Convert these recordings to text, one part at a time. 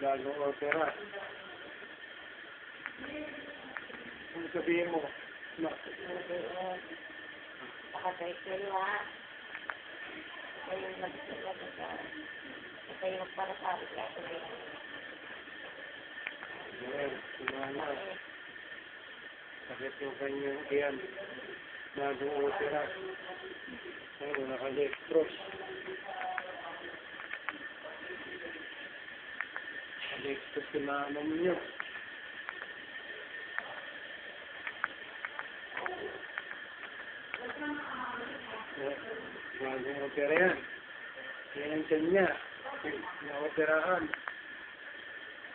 Bagong opera. Kung sabihin mo, Pakatay kayo ha. Kayo nagsulat ka. Kayo magparasabi ka. sumama. Sakit yung kanyang iyan. Bagong opera. Ayun, naka-dextrose. Naka-dextrose si mama mo niyo. Bagong opera yan. Yan ang tiyan niya. Na-operahan.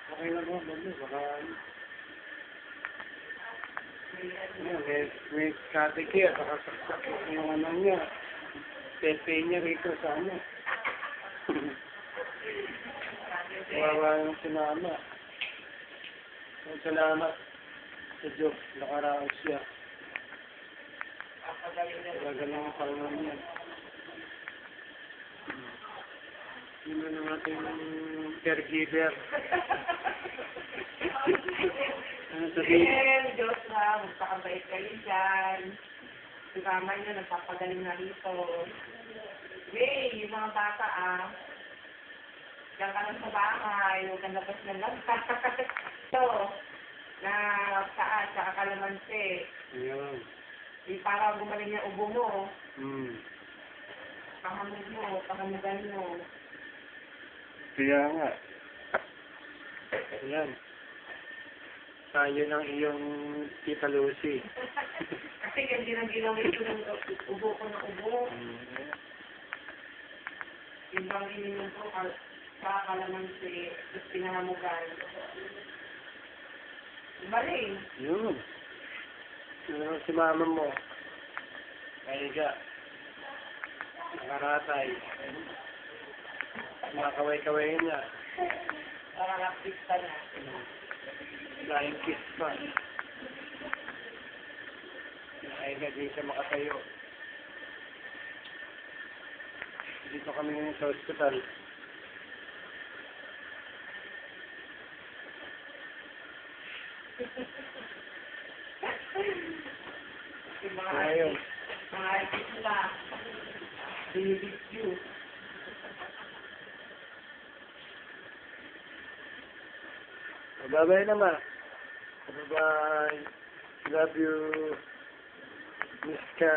Okay lang mo, baka may katikir, nakasaksak yung ano niya. Pepe niya rito sa ano. Wawa yung sinama. Salamat sa Diyos, nakaraos siya. Talaga lang ang pangalan niya. Yun na ng ating caregiver. Ano sabihin? Diyos na, magpakabait kayo dyan. Si mama nyo, nagpapagaling na rito. Hey, yung mga bata diyan ka lang sa bahay, huwag kang labas ng labas. So, na saan, sa kalamansi. Ayan. Para gumaling yung ubo mo. Pahamog mo, pahamugan mo. Kaya nga. Ayan. Tayo ng iyong Tita Lucy. Kasi hindi nang ginawin ko ng ubo ko ng ubo. Yung bang ininom ko, sa kalamansi, tapos pinahamugan. Baling. Yun. Ano si mama mo? Kaiga. Nakaratay. Makaway-kaway niya. Parang napista na. Flying kiss pa. Kaiga di siya makatayo. Dito kami ngayon sa hospital. Ayun. Mga artist na. Binibigyo. Bye-bye naman. Bye-bye. Love you. Miss ka.